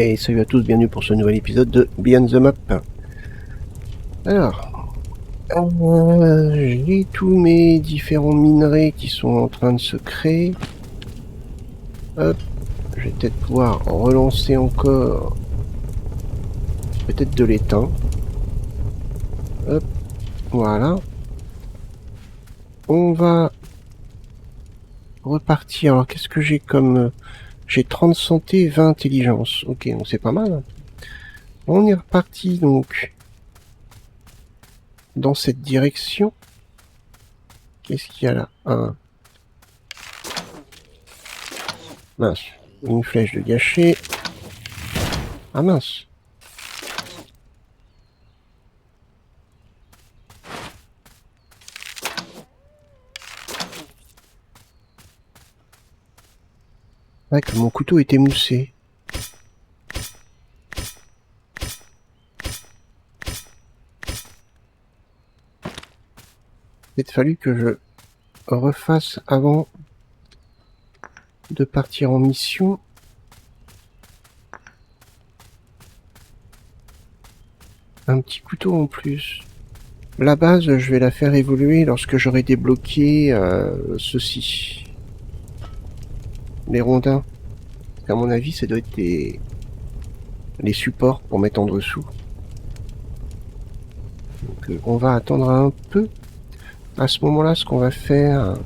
Et salut à tous, bienvenue pour ce nouvel épisode de Beyond the Map. Alors, j'ai tous mes différents minerais qui sont en train de se créer. Hop, je vais peut-être pouvoir relancer encore peut-être de l'étain. Hop, voilà. On va repartir. Alors, qu'est-ce que j'ai comme... J'ai 30 santé, 20 intelligence. Ok, donc c'est pas mal. On est reparti donc dans cette direction. Qu'est-ce qu'il y a là? Mince, une flèche de gâcher. Ah mince. Ouais, que mon couteau était moussé. Il a fallu que je refasse avant de partir en mission. Un petit couteau en plus. La base, je vais la faire évoluer lorsque j'aurai débloqué ceci. Les rondins. À mon avis, ça doit être les supports pour mettre en dessous. Donc, on va attendre un peu. À ce moment-là, ce qu'on va faire...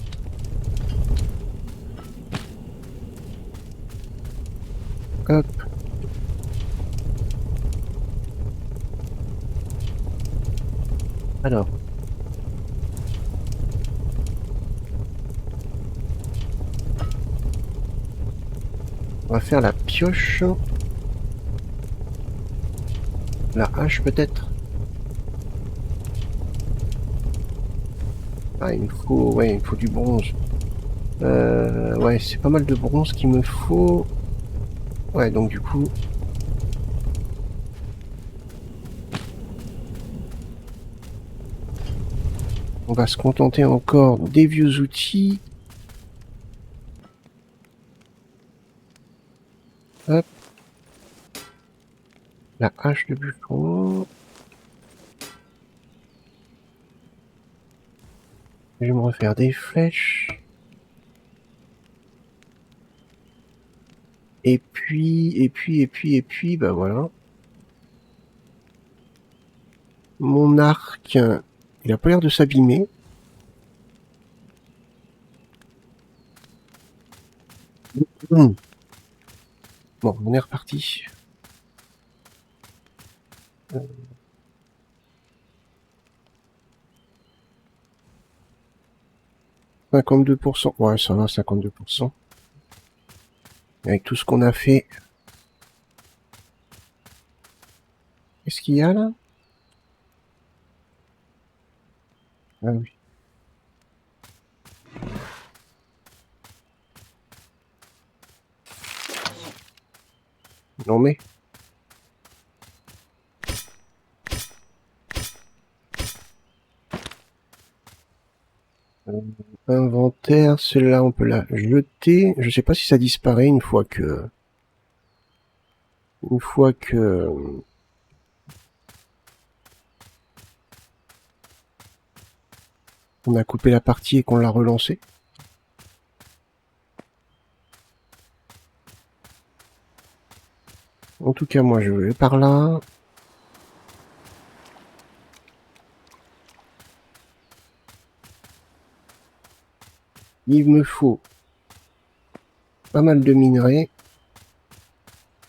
Hop. Alors. On va faire la pioche. La hache peut-être. Ah, il me faut... Ouais, il me faut du bronze. Ouais, c'est pas mal de bronze qu'il me faut. Ouais, donc du coup... On va se contenter encore des vieux outils. Hop. La hache de bûcheron. Je vais me refaire des flèches. Et puis, bah voilà. Mon arc, il a pas l'air de s'abîmer. Bon, on est reparti. 52%. Ouais, ça va, 52%. Avec tout ce qu'on a fait. Qu'est-ce qu'il y a là? Ah oui. Non mais... Inventaire, celle-là on peut la jeter. Je sais pas si ça disparaît une fois que... on a coupé la partie et qu'on l'a relancée. En tout cas, moi je vais par là. Il me faut pas mal de minerais.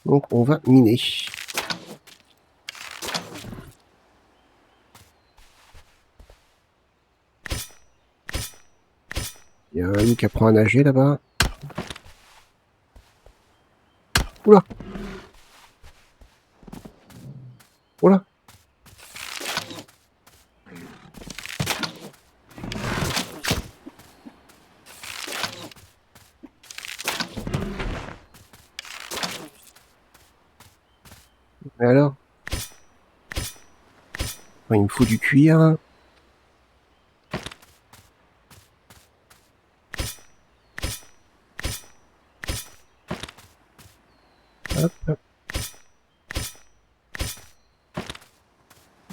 Donc on va miner. Il y a un qui apprend à nager là-bas. Oula! Oula! Mais alors? Il me faut du cuir. Hop.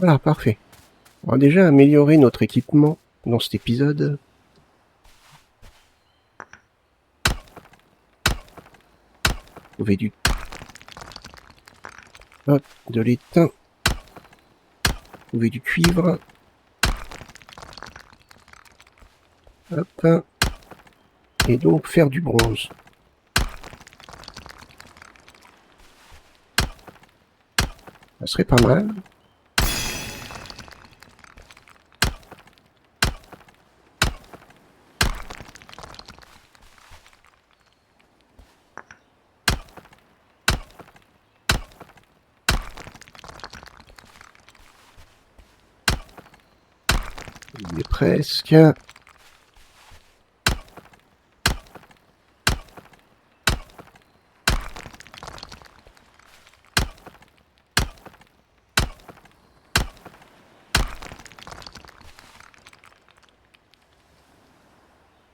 Voilà, parfait. On va déjà améliorer notre équipement dans cet épisode. Trouver du... Hop, de l'étain. Trouver du cuivre. Hop. Et donc faire du bronze. Ça serait pas mal. Il est presque.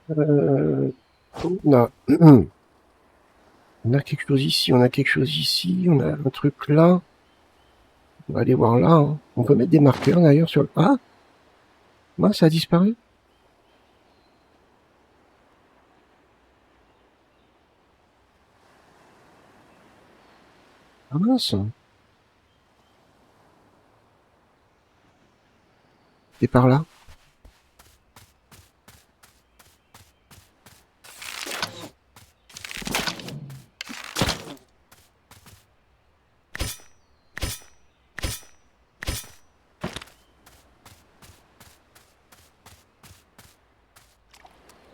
On a... on a quelque chose ici, on a quelque chose ici, on a un truc là. On va aller voir là. Hein. On peut mettre des marqueurs d'ailleurs sur le... Ah, moi ça a disparu. Ah mince. C'est par là.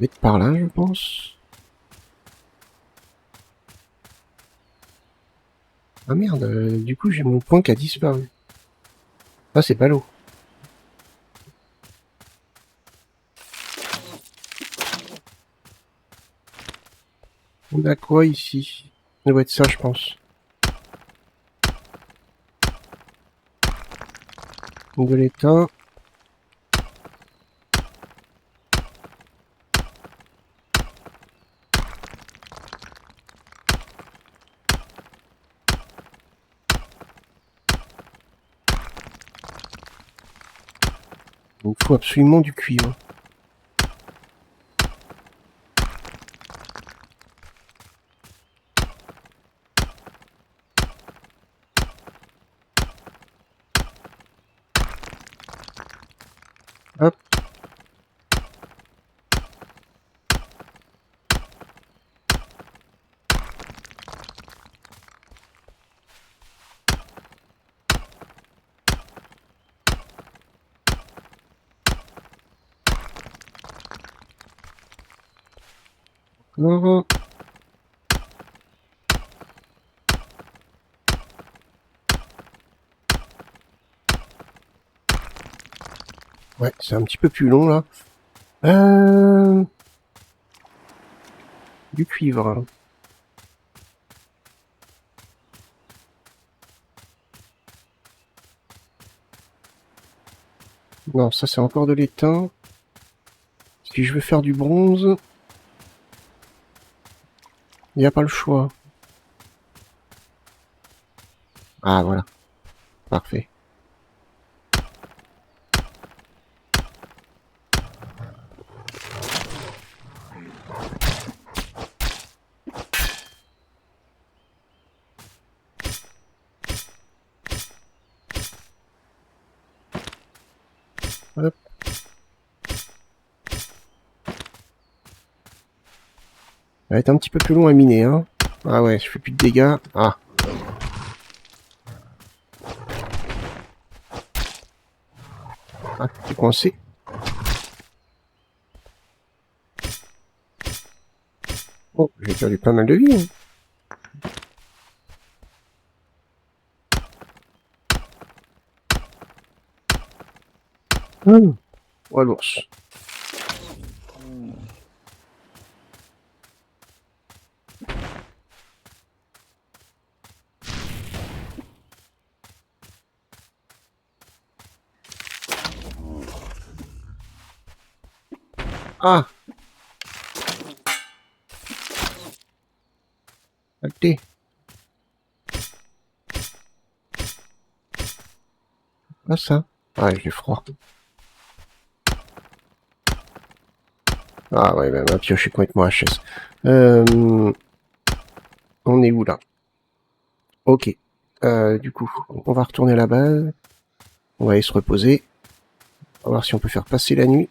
Être par là, je pense. Ah merde, du coup j'ai mon point qui a disparu. Ah, c'est pas l'eau. On a quoi ici? Ça doit être ça, je pense. De l'étain. Il me faut absolument du cuivre. Hop. Alors, ouais, c'est un petit peu plus long là. Du cuivre. Non, ça c'est encore de l'étain. Si je veux faire du bronze, il n'y a pas le choix. Ah voilà, parfait. Hop. Ça va être un petit peu plus long à miner, hein. Ah ouais, je fais plus de dégâts. Ah. Ah, t'es coincé. Oh, j'ai perdu pas mal de vie. Hein. Oh l'ours. Ah. pas ça. Ah, j'ai froid. Ah ouais, bah, ma pioche est complètement HS. On est où là? Ok. Du coup, on va retourner à la base. On va aller se reposer. On va voir si on peut faire passer la nuit.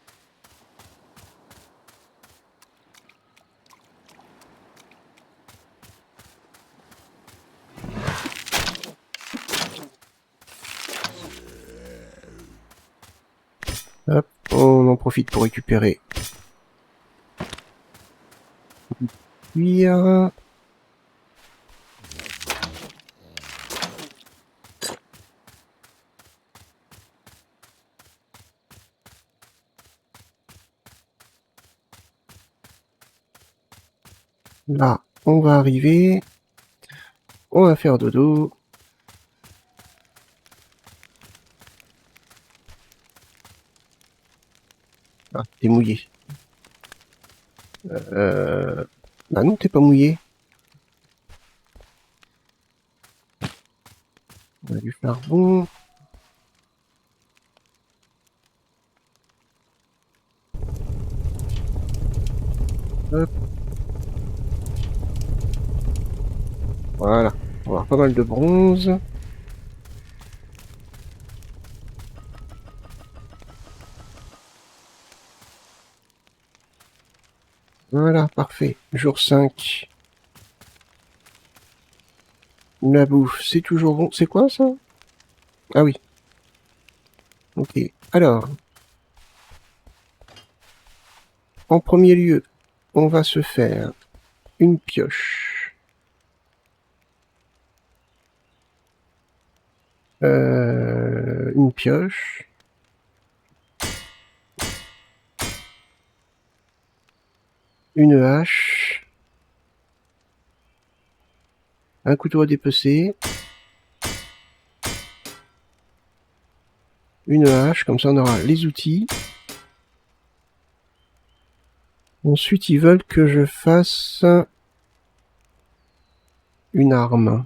Hop, on en profite pour récupérer. Cuir. Là, on va arriver. On va faire dodo. Ah, t'es mouillé. Bah non, t'es pas mouillé. On a du charbon. Hop. Voilà. On va avoir pas mal de bronze. Voilà, parfait. Jour 5. La bouffe, c'est toujours bon. C'est quoi ça? Ah oui. Ok. Alors, en premier lieu, on va se faire une pioche. Une pioche. Une hache. Un couteau à dépecer. Une hache, comme ça on aura les outils. Ensuite, ils veulent que je fasse une arme.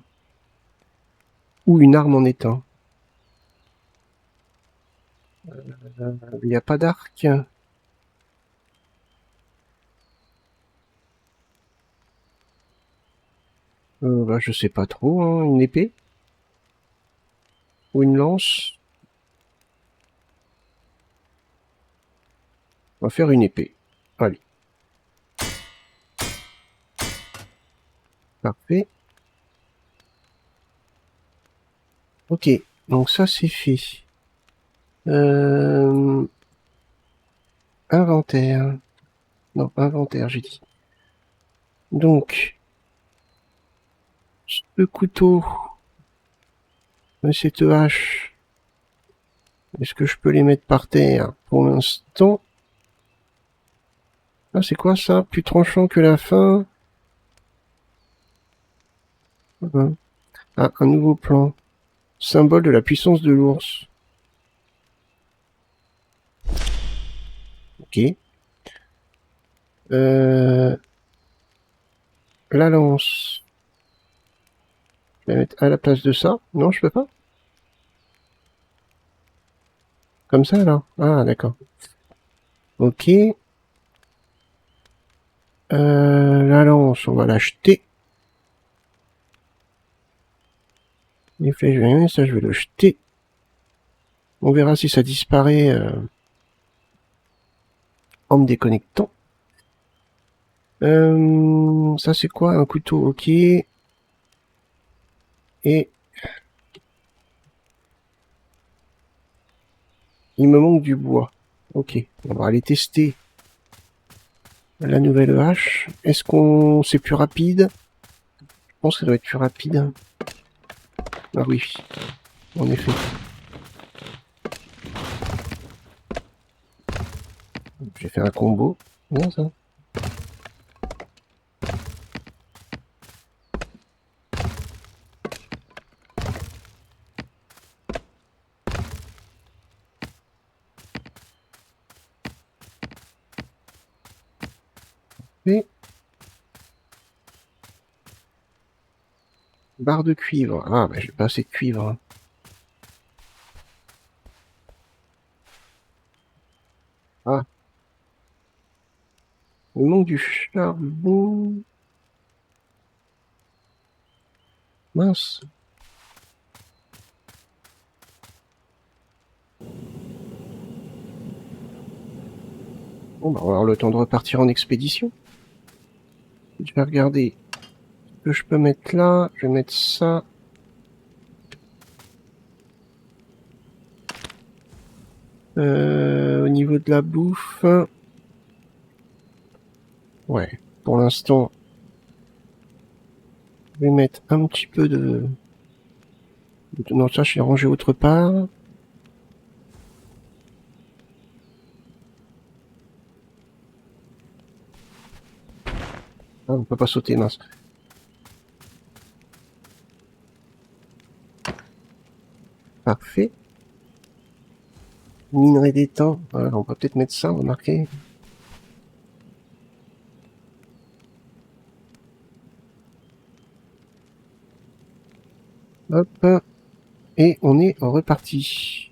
Ou une arme en étain. Il n'y a pas d'arc. Bah, je sais pas trop, hein. Une épée? Ou une lance? On va faire une épée. Allez. Parfait. Ok, donc ça c'est fait. Inventaire. Non, inventaire, j'ai dit. Donc, ce couteau, cette hache, est-ce que je peux les mettre par terre pour l'instant? Ah, c'est quoi ça? Plus tranchant que la fin. Ah, un nouveau plan. Symbole de la puissance de l'ours. Ok. La lance. Je vais la mettre à la place de ça. Non, je peux pas? Comme ça, là? Ah, d'accord. Ok. La lance, on va l'acheter. Les flèches, ça, je vais le jeter. On verra si ça disparaît en me déconnectant. Ça, c'est quoi? Un couteau, ok. Et il me manque du bois. Ok, on va aller tester la nouvelle hache. Est-ce qu'on... c'est plus rapide? Je pense que ça doit être plus rapide. Ah oui, en effet. J'ai fait un combo. Bien ça. Et barre de cuivre. Ah, bah j'ai pas assez de cuivre. Il manque du charbon. Mince. Bon, bah, on va avoir le temps de repartir en expédition. Je vais regarder ce que je peux mettre là. Je vais mettre ça. Au niveau de la bouffe. Ouais, pour l'instant, je vais mettre un petit peu de... Non, ça, je l'ai rangé autre part. Ah, on peut pas sauter, mince. Parfait. Minerai d'étang. Voilà, on va peut-être mettre ça, remarquez. Hop. Et on est reparti.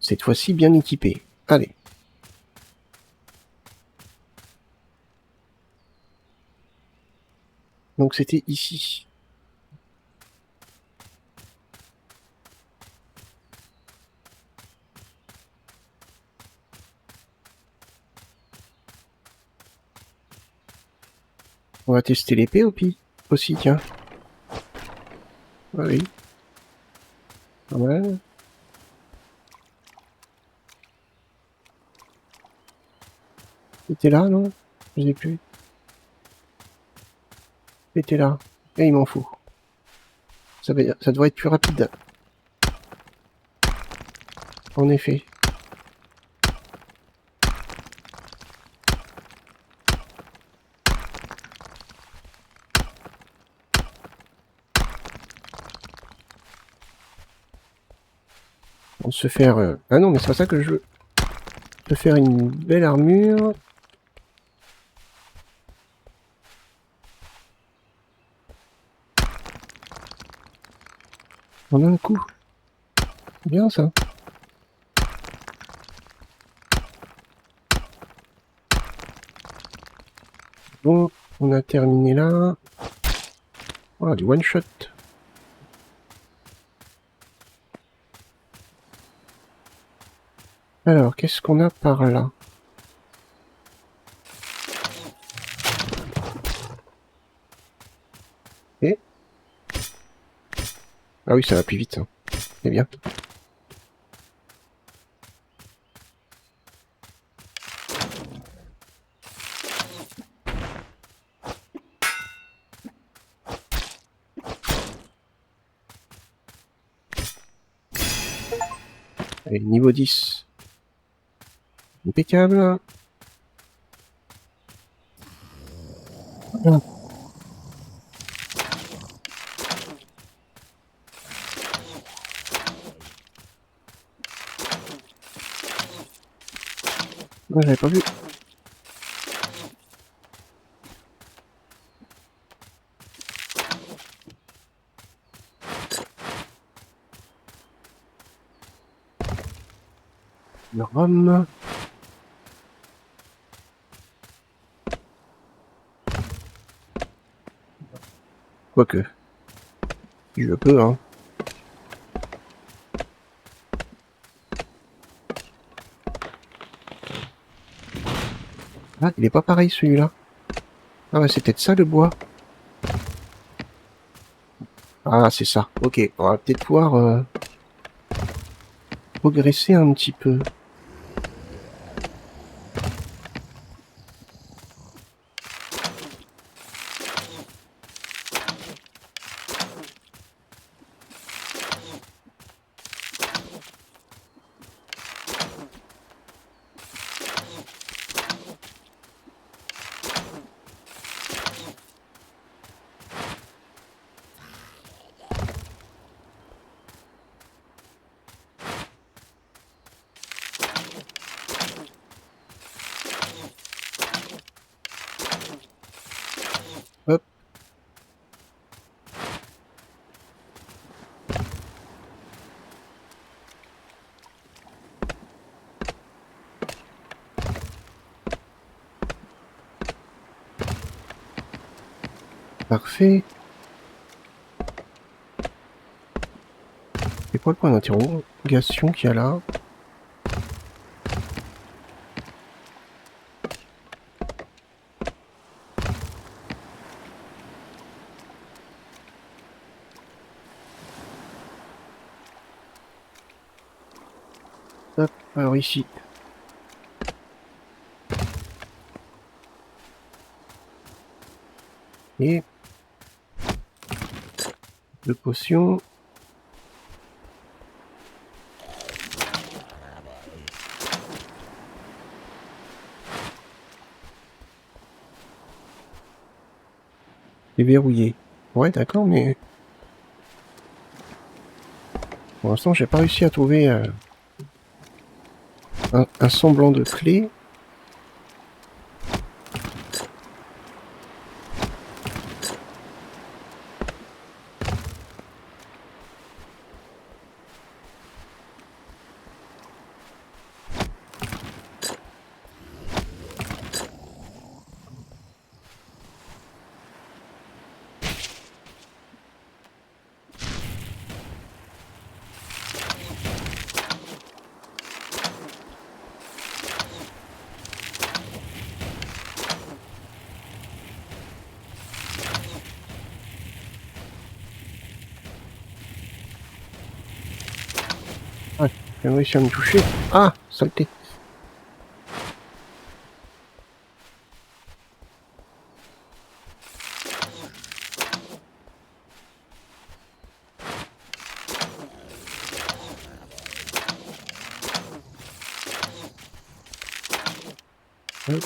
Cette fois-ci bien équipé. Allez. Donc c'était ici. On va tester l'épée aussi, tiens. Ah oui. Ouais. C'était là, non? Je sais plus. C'était là. Et il m'en faut. Ça devrait être plus rapide. En effet. On se faire... Ah non, mais c'est pas ça que je veux. Se faire une belle armure. En un coup. Bien ça. Bon, on a terminé là. Voilà, du one shot. Alors, qu'est-ce qu'on a par là? Et... Ah oui, ça va plus vite, hein. C'est bien. Allez, niveau 10. Impeccable. Voilà. Ouais, j'avais pas vu. Le rhum. Quoique. Je peux, hein. Ah, il est pas pareil celui-là. Ah bah c'est peut-être ça le bois. Ah, c'est ça. Ok, on va peut-être pouvoir progresser un petit peu. Parfait. C'est quoi le point d'interrogation qu'il y a là? Hop, alors ici. Et... de potions. C'est verrouillé. Ouais, d'accord, mais... pour l'instant, j'ai pas réussi à trouver un semblant de clé. Ouais, j'ai réussi à me toucher. Ah, saleté. Ouais.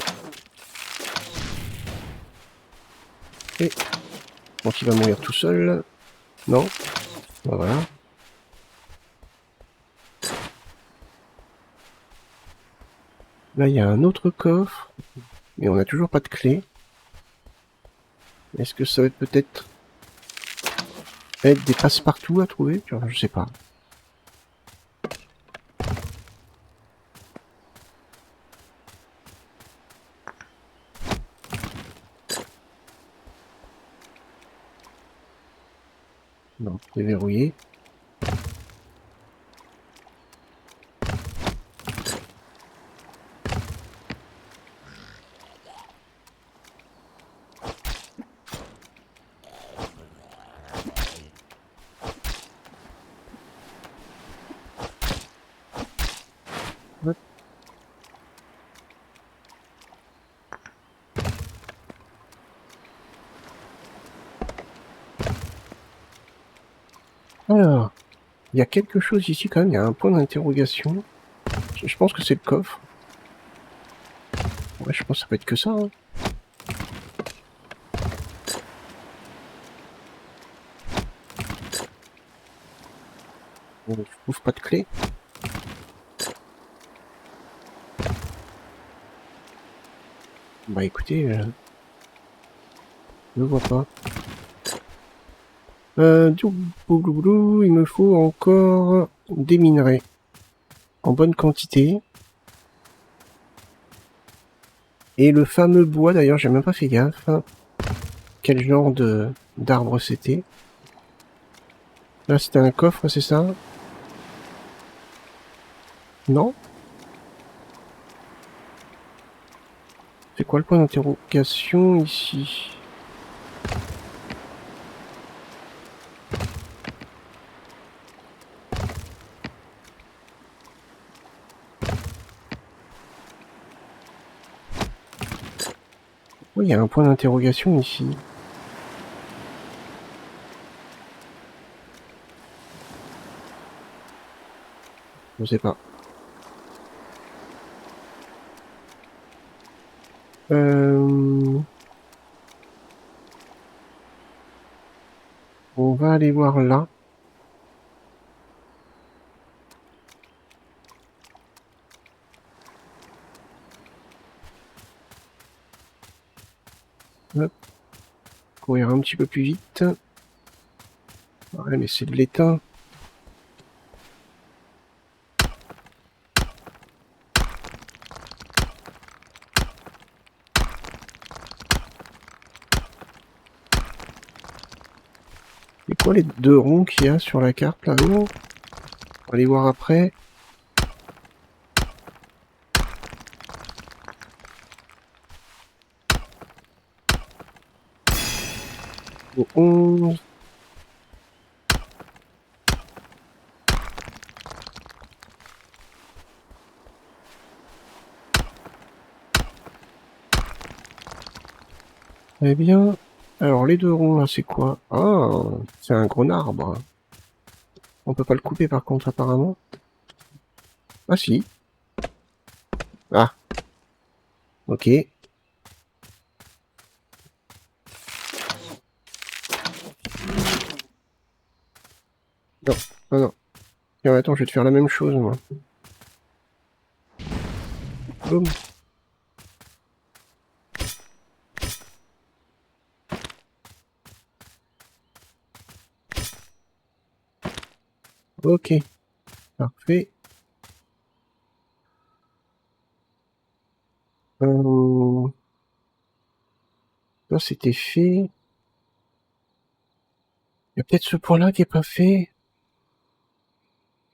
Et... donc il va mourir tout seul. Non. Ben voilà. Là, il y a un autre coffre. Mais on n'a toujours pas de clé. Est-ce que ça va peut-être être des passe-partout à trouver? Je sais pas. Non, c'est verrouillé. Ouais. Alors, il y a quelque chose ici quand même, il y a un point d'interrogation. Je pense que c'est le coffre. Ouais, je pense que ça peut être que ça. Hein. Bon, je trouve pas de clé. Bah écoutez, je ne vois pas. Il me faut encore des minerais en bonne quantité. Et le fameux bois, d'ailleurs, j'ai même pas fait gaffe. Quel genre d'arbre c'était? Là, c'était un coffre, c'est ça? Non? C'est quoi le point d'interrogation ici? Oui, il y a un point d'interrogation ici. Je sais pas. On va aller voir là. Hop. Courir un petit peu plus vite. Ouais, mais c'est de l'étain. quoi les 2 ronds qu'il y a sur la carte là-haut? On va aller voir après. Au 11. Eh bien, alors les 2 ronds là, c'est quoi? Ah, c'est un gros arbre. On peut pas le couper par contre apparemment. Ah si. Ah. Ok. Non, non, non. Tiens, attends, je vais te faire la même chose moi. Boum. Ok. Parfait. Ça c'était fait. Il y a peut-être ce point-là qui est pas fait.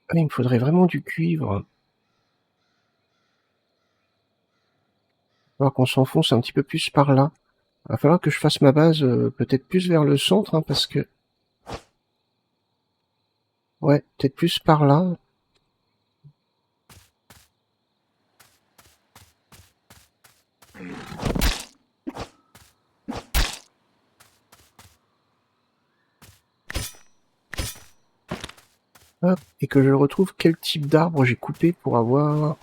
Ah, il me faudrait vraiment du cuivre. Il va falloir qu'on s'enfonce un petit peu plus par là. Il va falloir que je fasse ma base peut-être plus vers le centre, hein, parce que... Ouais, peut-être plus par là. Hop, et que je retrouve quel type d'arbre j'ai coupé pour avoir...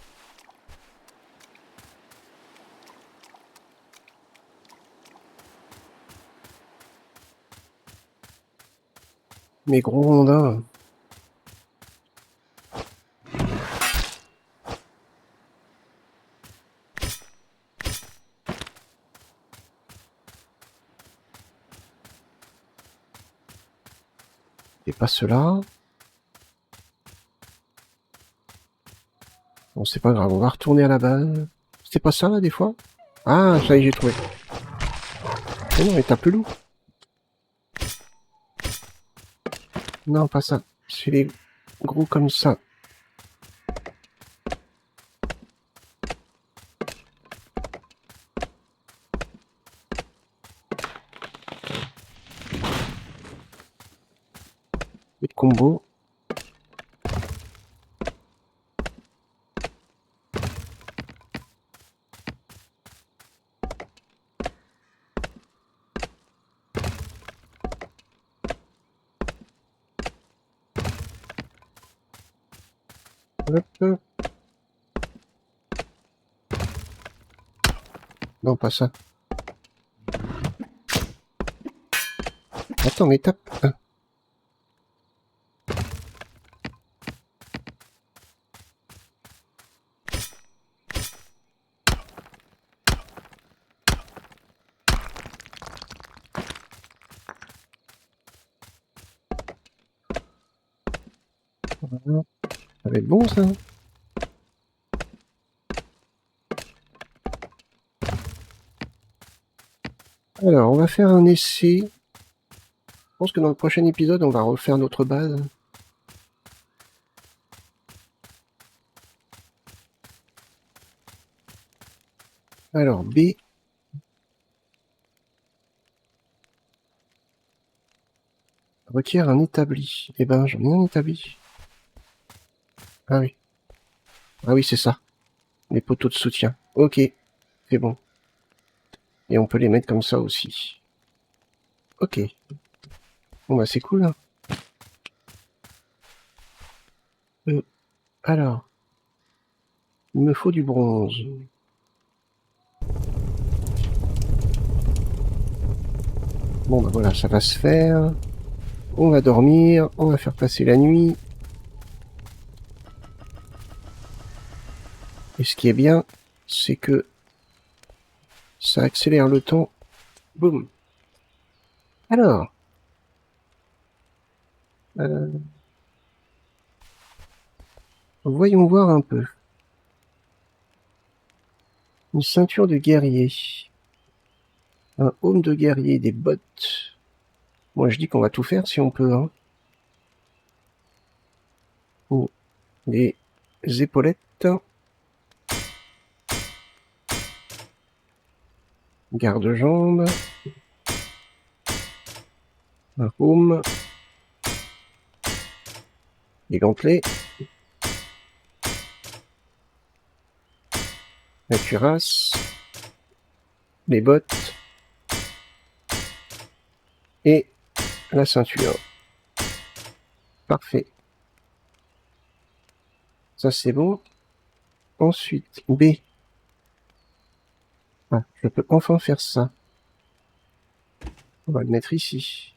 mes gros rondins. Et pas cela. Bon, c'est pas grave, on va retourner à la base. C'était pas ça, là, des fois? Ah, ça y est, j'ai trouvé. Mais non, mais t'as plus loup. Non, pas ça. C'est les gros comme ça. Les combos. Hop. Non, pas ça. Attends, mais tape. Ah. Voilà. Ça va être bon, ça. Alors, on va faire un essai. Je pense que dans le prochain épisode, on va refaire notre base. Alors, B. Requiert un établi. Eh ben, j'en ai un établi. Ah oui. Ah oui, c'est ça. Les poteaux de soutien. Ok. C'est bon. Et on peut les mettre comme ça aussi. Ok. Bon bah c'est cool, hein. Alors. Il me faut du bronze. Bon bah voilà, ça va se faire. On va dormir. On va faire passer la nuit. Et ce qui est bien, c'est que ça accélère le temps. Boum. Alors. Voyons voir un peu. Une ceinture de guerrier. Un aume de guerrier, des bottes. Moi, je dis qu'on va tout faire si on peut, hein. Oh, des épaulettes. Garde-jambes. Un home. Des gantelets. La cuirasse. Les bottes. Et la ceinture. Parfait. Ça, c'est bon. Ensuite, B. Ah, je peux enfin faire ça. On va le mettre ici.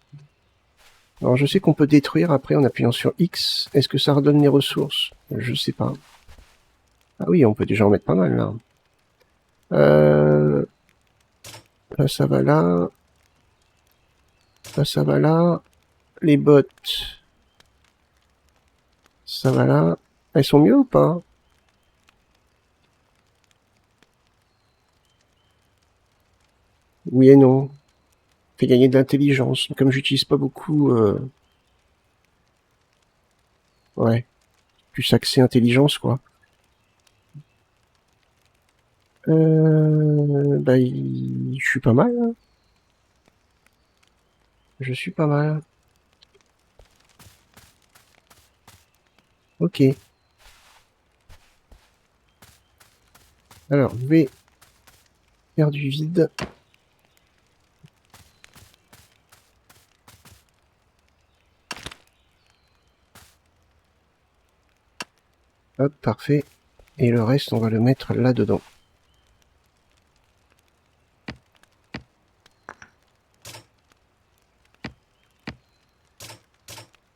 Alors, je sais qu'on peut détruire après en appuyant sur X. Est-ce que ça redonne les ressources? Je sais pas. Ah oui, on peut déjà en mettre pas mal, là. Là, ça va là. Là, ça va là. Les bottes. Ça va là. Elles sont mieux ou pas? Oui et non. Fait gagner de l'intelligence. Comme j'utilise pas beaucoup... Ouais. Plus accès intelligence, quoi. Bah, je suis pas mal, hein. Je suis pas mal. Ok. Alors, je vais faire du vide. Hop, parfait. Et le reste, on va le mettre là-dedans.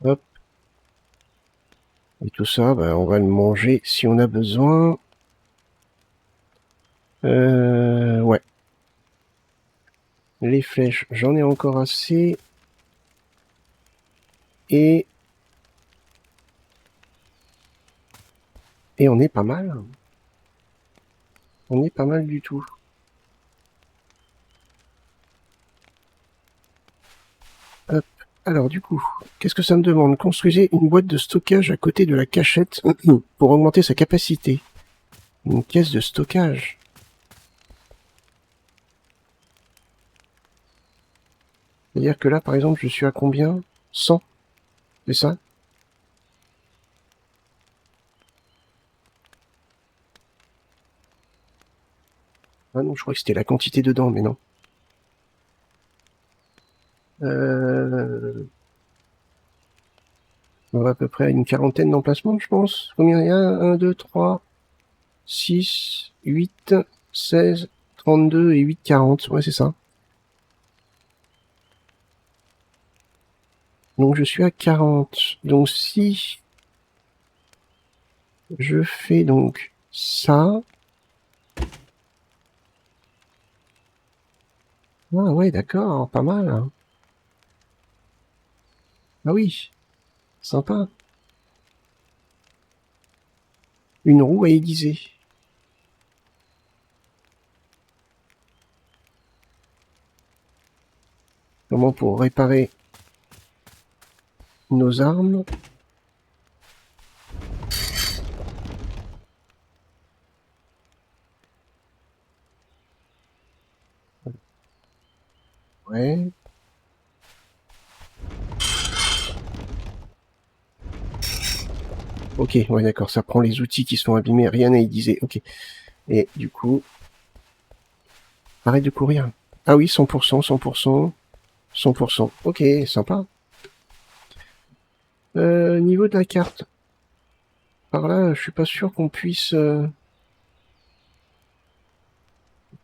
Hop. Et tout ça, bah, on va le manger si on a besoin. Ouais. Les flèches, j'en ai encore assez. Et on est pas mal. On est pas mal du tout. Hop. Alors du coup, qu'est-ce que ça me demande? Construisez une boîte de stockage à côté de la cachette pour augmenter sa capacité. Une caisse de stockage. C'est-à-dire que là, par exemple, je suis à combien? 100. C'est ça? Ah non, je crois que c'était la quantité dedans, mais non. On va à peu près à une quarantaine d'emplacements, je pense. Combien il y a? 1, 2, 3, 6, 8, 16, 32 et 8, 40. Ouais, c'est ça. Donc je suis à 40. Donc si je fais donc ça... Ah ouais, d'accord, pas mal, hein. Ah oui, sympa. Une roue à aiguiser. Comment pour réparer nos armes? Ouais. Ok, ouais, d'accord, ça prend les outils qui sont abîmés, rien à aiguiser. Ok. Et du coup, arrête de courir. Ah oui, 100%, 100%, 100%. Ok, sympa. Niveau de la carte. Par là, je suis pas sûr qu'on puisse... Il va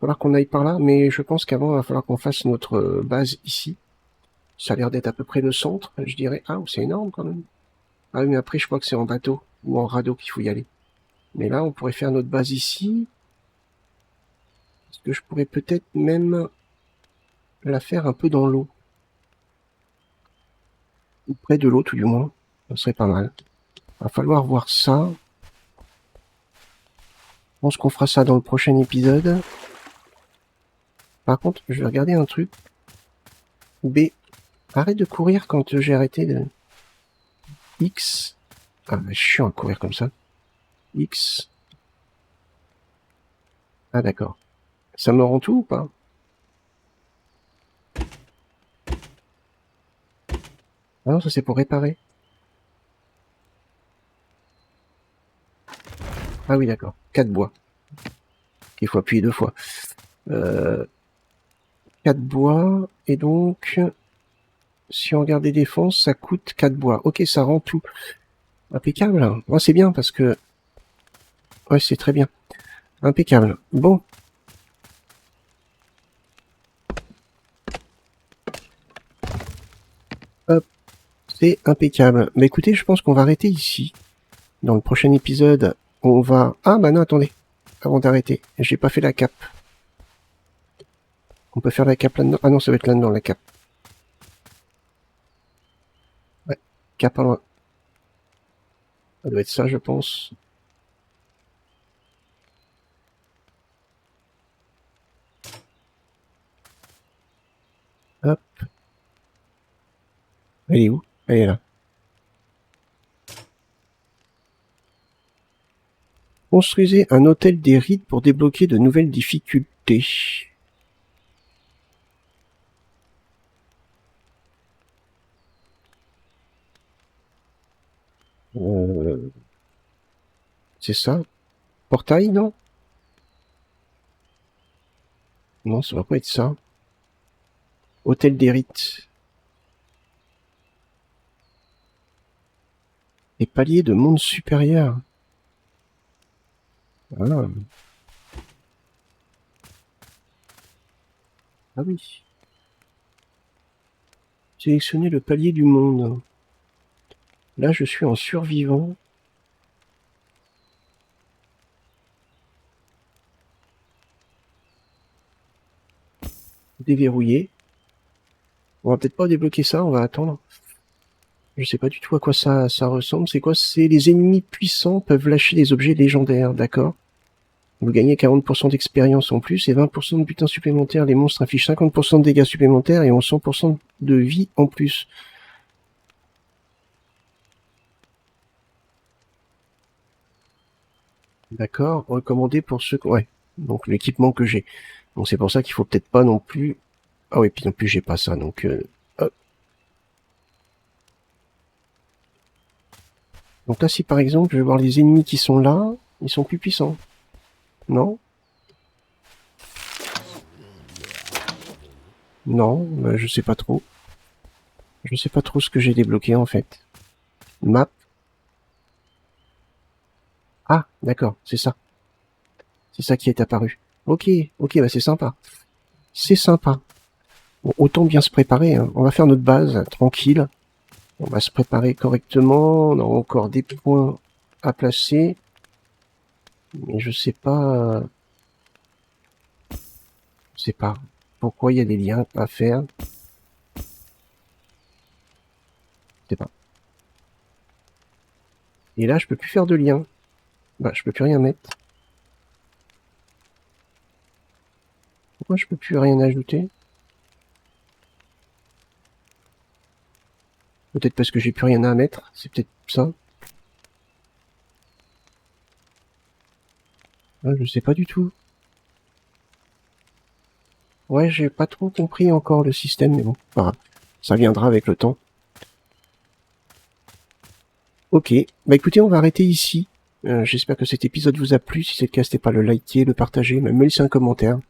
falloir qu'on aille par là, mais je pense qu'avant, il va falloir qu'on fasse notre base ici. Ça a l'air d'être à peu près le centre, je dirais. Ah, c'est énorme quand même. Ah oui, mais après, je crois que c'est en bateau ou en radeau qu'il faut y aller. Mais là, on pourrait faire notre base ici. Est-ce que je pourrais peut-être même la faire un peu dans l'eau? Ou près de l'eau, tout du moins. Ça serait pas mal. Va falloir voir ça. Je pense qu'on fera ça dans le prochain épisode. Par contre, je vais regarder un truc. B. Arrête de courir quand j'ai arrêté de... X. Ah, mais chiant à courir comme ça. X. Ah, d'accord. Ça me rend tout ou pas? Ah non, ça c'est pour réparer. Ah oui, d'accord. 4 bois. Il faut appuyer 2 fois. 4 bois, et donc... Si on regarde les défenses, ça coûte 4 bois. Ok, ça rend tout. Impeccable. Moi, c'est bien parce que... Ouais, c'est très bien. Impeccable. Bon. Hop. C'est impeccable. Mais écoutez, je pense qu'on va arrêter ici. Dans le prochain épisode, on va... Ah, bah non, attendez. Avant d'arrêter, j'ai pas fait la cape. On peut faire la cape là-dedans. Ah non, ça va être là-dedans, la cape. Ouais, cape pas loin. Ça doit être ça, je pense. Hop. Elle est où? Elle est là. Construisez un hôtel des rites pour débloquer de nouvelles difficultés. C'est ça? Portail, non? Non, ça va pas être ça. Hôtel des rites. Et paliers de monde supérieur. Ah. Ah oui. Sélectionnez le palier du monde. Là, je suis en survivant. Déverrouillé. On va peut-être pas débloquer ça, on va attendre. Je sais pas du tout à quoi ça ressemble. C'est quoi? C'est les ennemis puissants peuvent lâcher des objets légendaires, d'accord? Vous gagnez 40% d'expérience en plus et 20% de butin supplémentaire. Les monstres affichent 50% de dégâts supplémentaires et ont 100% de vie en plus. D'accord, recommandé pour ceux... Ouais, donc l'équipement que j'ai. Donc c'est pour ça qu'il faut peut-être pas non plus... Ah oui, puis non plus j'ai pas ça, donc... Hop. Donc là, si par exemple, je vais voir les ennemis qui sont là, ils sont plus puissants. Non? Non, bah, je sais pas trop. Je sais pas trop ce que j'ai débloqué en fait. Map. Ah, d'accord, c'est ça. C'est ça qui est apparu. Ok, ok, bah c'est sympa. C'est sympa. Bon, autant bien se préparer, hein. On va faire notre base, tranquille. On va se préparer correctement. On a encore des points à placer. Mais je sais pas... Je sais pas pourquoi il y a des liens à faire. Je sais pas. Et là, je peux plus faire de lien. Bah, je peux plus rien mettre. Pourquoi je peux plus rien ajouter? Peut-être parce que j'ai plus rien à mettre. C'est peut-être ça. Ah, je sais pas du tout. Ouais, j'ai pas trop compris encore le système, mais bon, pas grave. Ça viendra avec le temps. Ok, bah écoutez, on va arrêter ici. J'espère que cet épisode vous a plu. Si c'est le cas, n'hésitez pas à le liker, le partager, même me laisser un commentaire.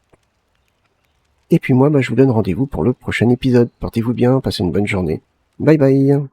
Et puis moi, bah, je vous donne rendez-vous pour le prochain épisode. Portez-vous bien, passez une bonne journée. Bye bye.